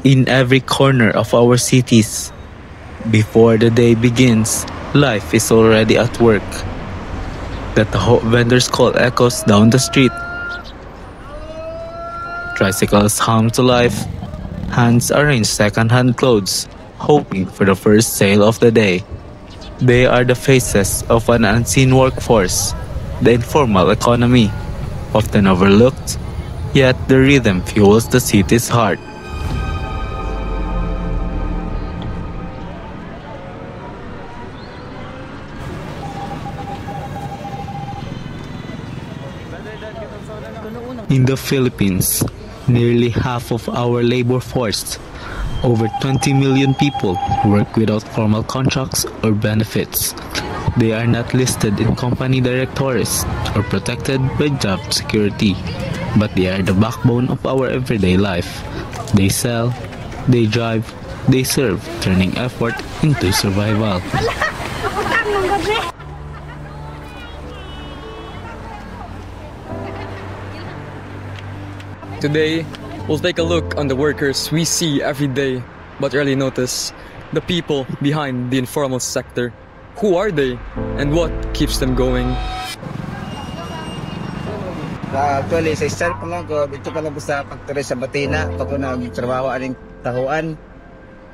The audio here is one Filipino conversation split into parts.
in every corner of our cities. Before the day begins, life is already at work. That the vendors call echoes down the street. Tricycles hum to life. Hands arrange second-hand clothes, hoping for the first sale of the day. They are the faces of an unseen workforce, the informal economy, often overlooked, yet the rhythm fuels the city's heart. In the Philippines, nearly half of our labor force, over 20 million people, work without formal contracts or benefits. They are not listed in company directories or protected by job security, but they are the backbone of our everyday life. They sell, they drive, they serve, turning effort into survival. Today, we'll take a look on the workers we see every day but rarely notice, the people behind the informal sector. Who are they and what keeps them going? Actually, sa start pa lang ko, dito pa lang po sa factory sa Batina, pag ko nagtrabaho aning tahuan.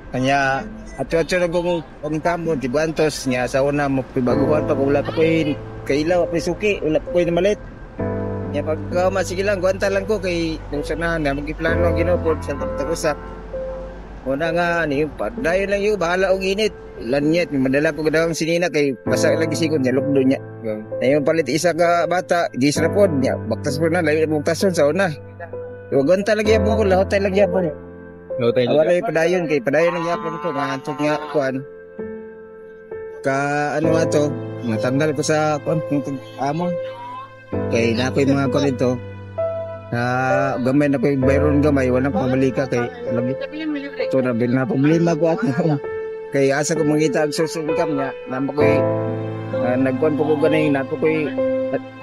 Kanya, at-at na kong kamon, tibantos niya sa una, mapibaguhan pa, wala pa ko yung kailaw, pa suki, wala pa ko yung malit. Kaya pag sige lang, guwanta lang ko kay kung sanahan na, mag-iplano ang ginupod sa tagusak. Una nga, dayon lang yun, bahala og init. Lanyet, madala ko gadawang sinina kay basa lagi sikon niya, lukdo niya. Ngayon palit isa ka bata, di sa pod niya, baktas po na, layo na buktason sa una. Huwag talaga yapon ko, lahot tayo lang yapon. Awalay padayon, kay padayon lang yapon ko, ngantok nga kuan. Ano nga to, natandal ko sa kuan, amon. Kay na ko yung mga kuan ito. Gamay na ko yung bayron gamay, walang pamalika kay alam niyo. Ito na bil na problema ko at kay asa ko mangita ang source of income niya, namo ko nagkuan po ko ganay nato ko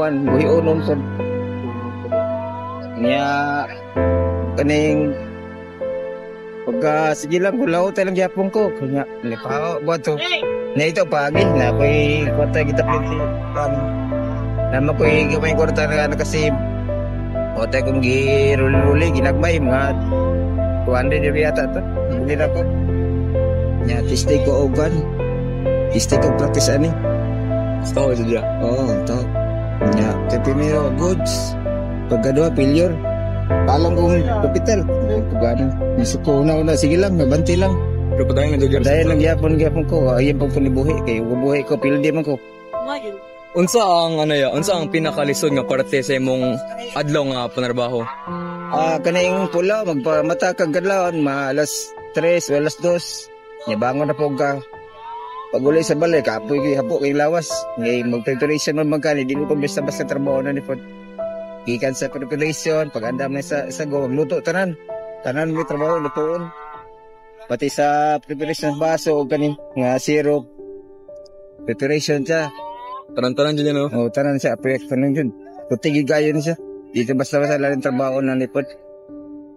kuan buhi unon sa niya kaning pagka sige lang kulaw tayo lang yapon ko kanya lipaw bato na ito pagi na koy kwarta kita plinti namo ko gamay kwarta na kasi o tayo kong giruli ginagmay mga 200 yata ito hindi na ko nya tistay ko ogan tistay ko practice ani Stao itu dia. oh to nya primero goods pagkadua failure palang kong kapital pagano isip ko una sige lang nabanti lang Pero padayon na jud. dahil nagyapon ko ayon pag punibuhi kay bubuhi ko pildi man ko. Unsa ang pinakalisod nga parte sa imong adlaw nga panarbaho? Kaning pula magpamata kag kadlawon alas 3 o alas 2 nya bangon na po ka pagulay sa balay kapoy kay hapo kay lawas ngay mag-preparation man magkani dili ko basta-basta trabaho na ni pod gikan sa preparation pag-andam na sa go magluto tanan may trabaho lutuon pati sa preparation ng baso o kanin nga syrup preparation siya Tanan-tanan dyan no? oh tanan siya project tanan yun kutig gayon siya dito basta-basta lang trabaho na ni pod.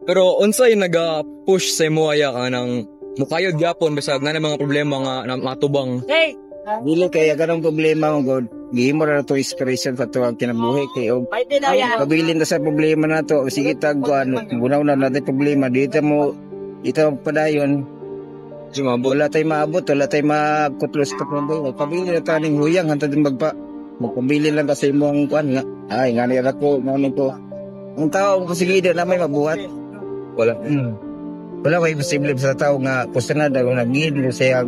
Pero unsay naga-push sa imo aya ka nang mukayod gyapon bisag na mga problema nga matubang? Dili kay ganang problema mo god. Gihimo ra to inspiration sa tuwang kinabuhi kay og pabilin ta sa problema nato sige tag ano gunaw na natin problema dito mo padayon wala tay maabot wala tay makutlos ta problema pabilin na taning huyang hantad magpabili lang kasi imong kuan nga ay ngani ra ko ngani ko ang tao ko sige na may mabuhat wala may posible sa tao nga kusanada kung nagin siya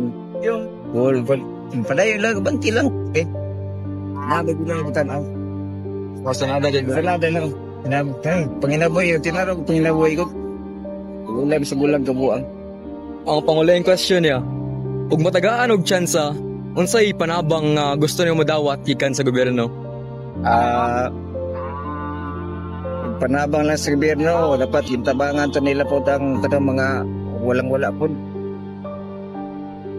goal padayon lang banti lang okay nabi ko lang tanaw kusanada lang panginaboy yung tinarong panginaboy ko ulam sa bulang kabuang ang pangulayang question niya ug matagaan og tsansa unsay panabang nga gusto niyo madawat gikan sa gobyerno? Panabang lang sa gobyerno dapat gintabangan to nila po ang mga walang-wala po.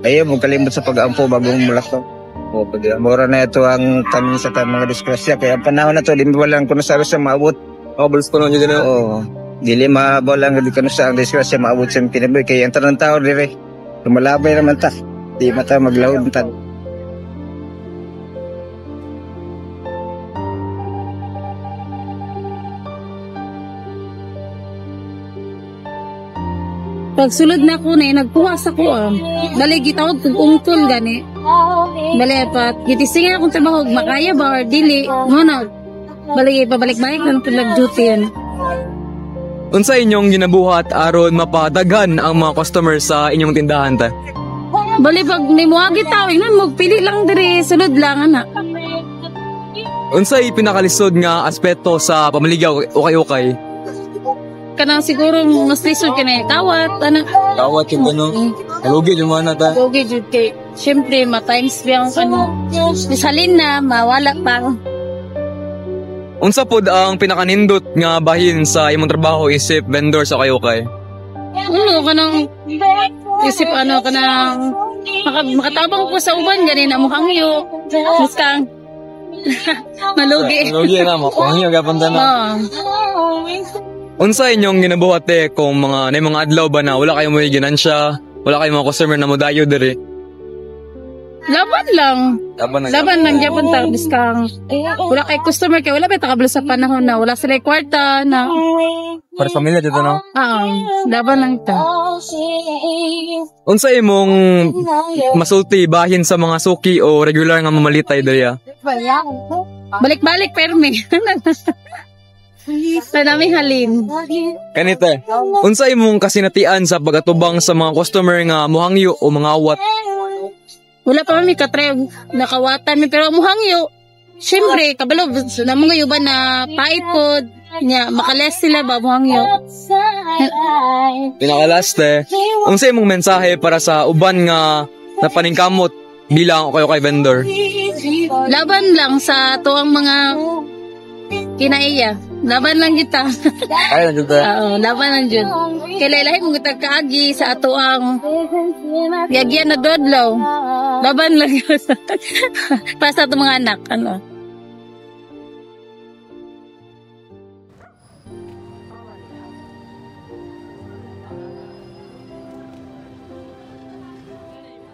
Ayaw mo kalimot sa pag-aampo bagong mulak to. O mura na ito ang tamin sa mga disgrasya kaya ang panahon na to di mo lang kung nasaro sa maabot. Balis pa nun yun din. Oo. dili mabaw lang gid kuno sa ang disgrasya maabot sa kinabuhi kay ang tanang tao dire lumalabay naman ta. Di mata maglawod ta. Pagsulod na ko na nagkuha sa ko bali gitawag kog ungtol gani bali pa gitising akong trabaho makaya ba or dili ngono bali pabalik-balik na pag duty yan. Unsa inyong ginabuhat aron mapadaghan ang mga customer sa inyong tindahan ta? Bali pag may muagi tao inon magpili lang dire sulod lang ana. Unsay pinakalisod nga aspeto sa pamaligaw ukay-ukay? Kanang siguro mas lisod ka na kawat ana. Kawat yung ano? Kalugi yung mga nata. Okay, jud kay syempre ma-times biyang misalin na mawala pa. Unsa pod ang pinakanindot nga bahin sa imong trabaho isip vendor sa ukay-ukay? Ano kanang isip ano kanang makatabang ko sa uban gani na mukhang yo. Muskang malugi. Malugi na mo. Ang iyo gapon na. Unsa inyong ginabuhat kung mga adlaw ba na wala kayong may ginansya, wala kayong mga customer na modayo diri? Laban lang. Laban lang gyapon ta biskang wala kay customer kay wala pa takablo sa panahon na wala sila kwarta na. Para sa pamilya dito no? Laban lang ta. Unsa imong masulti bahin sa mga suki o regular nga mamalitay diri? Balik-balik permi. Sa nami halin. Kanite, unsa imong kasinatian sa pagatubang sa mga customer nga muhangyo o mga awat? Wala pa mi katrew nakawatan mi pero muhangyo. Syempre kabalo namong gayuban na pait pod nya makales sila ba muhangyo. Pinakalaste, unsa imong mensahe para sa uban nga napaningkamot bilang kayo kay vendor? Laban lang sa tuang mga kinaiya. Laban lang kita. Ay, lang kita. Oo, laban lang dyan. Kailangan mo kita kaagi sa ato ang yagyan na dodlaw. Laban lang yun. Para sa ato mga anak. Ano?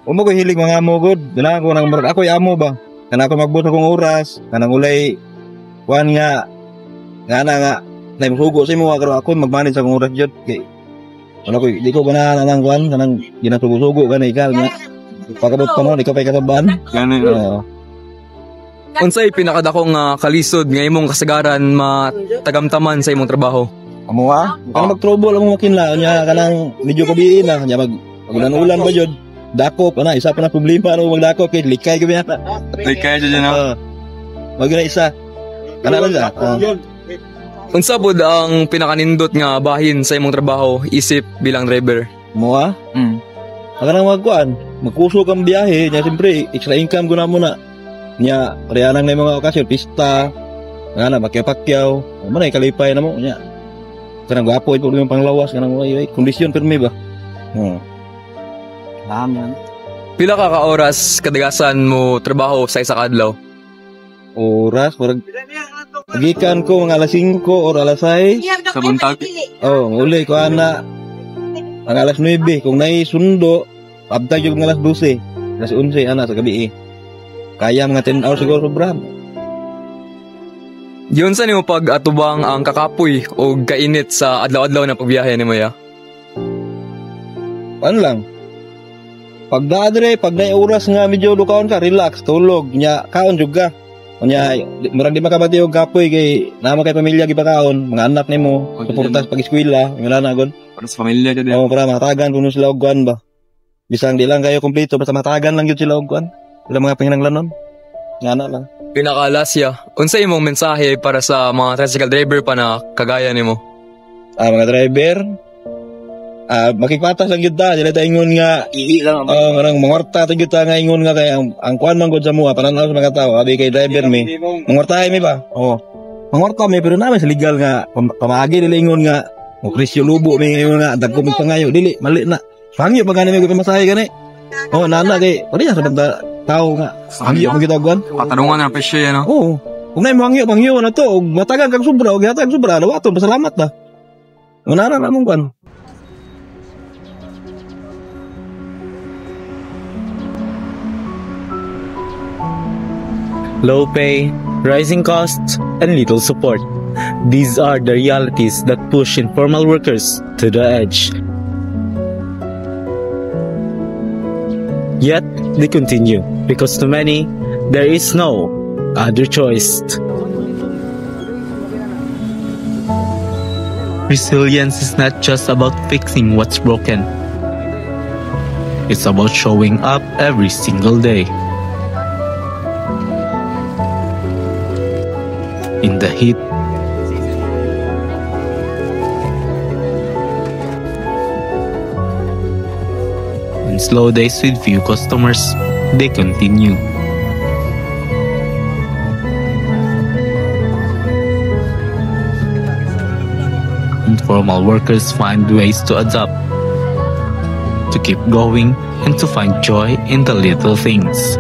Umo ko hilig mga amo god. Dala ko nang ako amo ba. Kana ako magbuot akong oras, kanang ulay kuan nga nga naimusugo sa imo karon ako magmanage sa akong oras jud kay ano ko di ko bana nang kuan kanang ginasugo-sugo gani ikaw nga pagabot pa mo ikaw pay kataban gani. Unsay pinakadakong kalisod nga imong kasagaran matagamtaman sa imong trabaho? Amo kanang mag-trouble ang makinla nya kanang medyo kabiin na nya ulan-ulan ba jud dakop ana isa pa na problema ano magdakop kay likay gabi na Likay jud na. Wag na isa kana lang Unsa pod ang pinakanindot nga bahin sa imong trabaho isip bilang driver? Mo Kanang magkuan, magkusog ang biyahe, nya siyempre extra income ko na muna. Nya pareha nang mga okasyon, pista, nga makipakyaw, manay kalipay na mo nya. Kanang gwapo ito yung panglawas kanang way kondisyon permi ba. Laman. Pila ka oras kadagasan mo trabaho sa isa ka adlaw? Oras parang pagikan ko mga alas 5 or alas 6 sa buntag. Uli ko ana ang alas 9 kung nai sundo abtag yung alas 12 alas 11 ana sa gabi kaya mga 10 hours siguro sobra. Yun sa nimo pag atubang ang kakapoy o kainit sa adlaw-adlaw na pagbiyahe nimo ya? Ano lang pag daadre pag nai oras nga medyo dukaon ka relax tulog nya kaon juga nya murag di makabati og kapoy kay nama kay pamilya gipakaon mga anak nimo suporta sa pag-eskwela ngala na gon para sa pamilya jud. Para matagan kuno sila og kuan ba bisang di lang kayo kompleto basta matagan lang gyud sila og kuan sila mga panginahanglanon ngana lang. Pinakalasya, unsa imong mensahe para sa mga tricycle driver pa na kagaya nimo? Mga driver makikpatas lang gyud ta dili ta ingon nga lang ngarang mangorta ta gyud ta nga ingon nga kay ang kuan man gud sa mua pananaw sa mga tawo abi kay driver mi mangortahay mi ba mangorta mi pero naman sa legal nga pamagi dili ingon nga mo presyo lubo mi ingon nga dagko mi pangayo dili mali na pangyo pagani mi pamasahe gani nana kay pari sa banda tao nga pangyo mo kita kuan Patanungan na presyo yan kung nay mangyo na to og matagan kag sobra og hatag sobra lawaton pasalamat ta. Unara na mong kwan. Low pay, rising costs, and little support. These are the realities that push informal workers to the edge. Yet, they continue because to many, there is no other choice. Resilience is not just about fixing what's broken. It's about showing up every single day. In the heat, in slow days with few customers, they continue. Informal workers find ways to adapt, to keep going, and to find joy in the little things.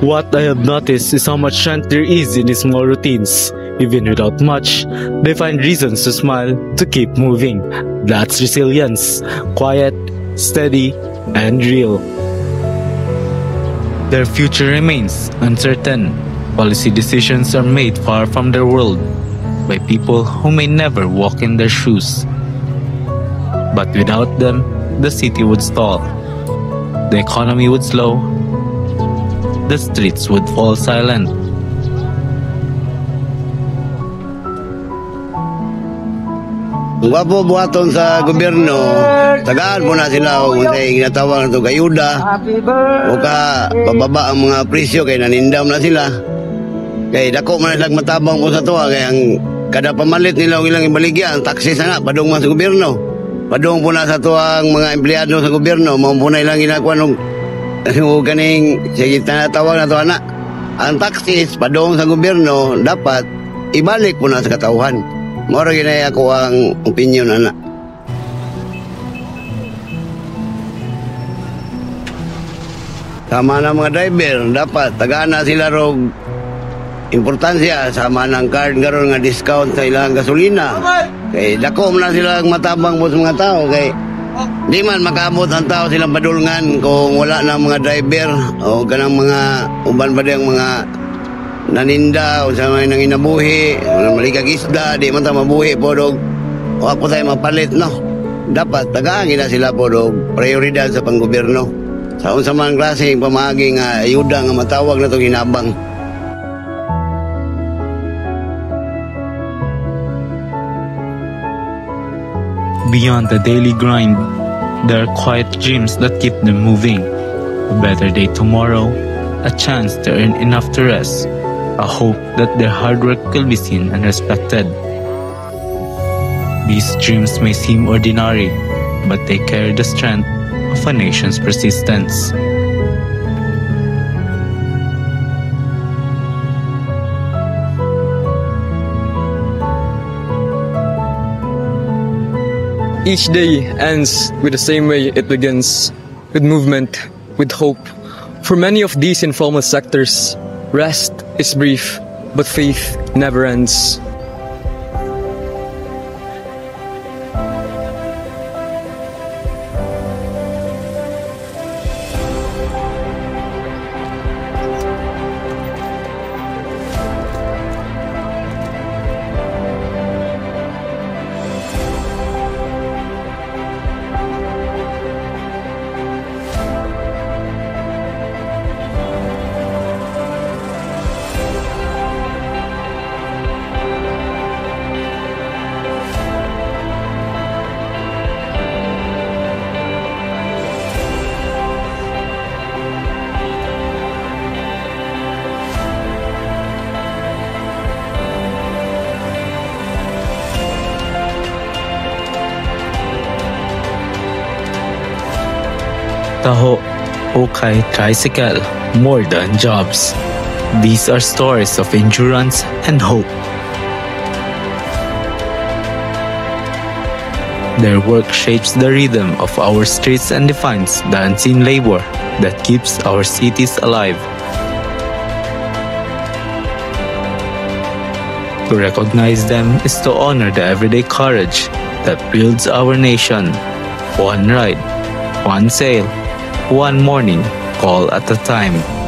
What I have noticed is how much strength there is in these small routines. Even without much, they find reasons to smile, to keep moving. That's resilience. Quiet, steady, and real. Their future remains uncertain. Policy decisions are made far from their world by people who may never walk in their shoes. But without them, the city would stall. The economy would slow. The streets would fall silent. Kung wapo buhaton sa gobyerno, tagaan mo na sila kung sa'yo ginatawag na ito kayuda o ka bababa ang mga presyo kaya nanindam na sila. Kaya dako man silang matabang po sa tuwa kaya ang kada pamalit nila ang ilang ibaligya, ang taxes na nga, padung man sa gobyerno. Padung po na sa tuwa ang mga empleyado sa gobyerno, maumpo na ilang ginakuha nung kaning sige tinatawag na to anak. Ang taxes padung sa gobyerno dapat ibalik po na sa katauhan. Moro ginaya ko ang opinion anak. Sama ng mga driver dapat tagaan na sila rog importansya sama ng card karon nga discount sa ilang gasolina. Kay dako man na sila matabang po sa mga tao kay di man makaabot ang tao silang padulngan kung wala na mga driver o ganang mga uban pa diyang mga naninda o sa mga nanginabuhi o maligag isda, di man tayo mabuhi po dog o ako tayo mapalit, no? Dapat tagaangin na sila po dog prioridad sa panggobyerno sa unsa man klaseng pamagi nga ayuda nga matawag na itong hinabang. Beyond the daily grind, there are quiet dreams that keep them moving. A better day tomorrow, a chance to earn enough to rest, a hope that their hard work will be seen and respected. These dreams may seem ordinary, but they carry the strength of a nation's persistence. Each day ends with the same way it begins, with movement, with hope. For many of these informal sectors, rest is brief, but faith never ends. Taho, Okay, Tricycle, more than jobs. These are stories of endurance and hope. Their work shapes the rhythm of our streets and defines the unseen labor that keeps our cities alive. To recognize them is to honor the everyday courage that builds our nation. One ride, one sail, one morning call at a time.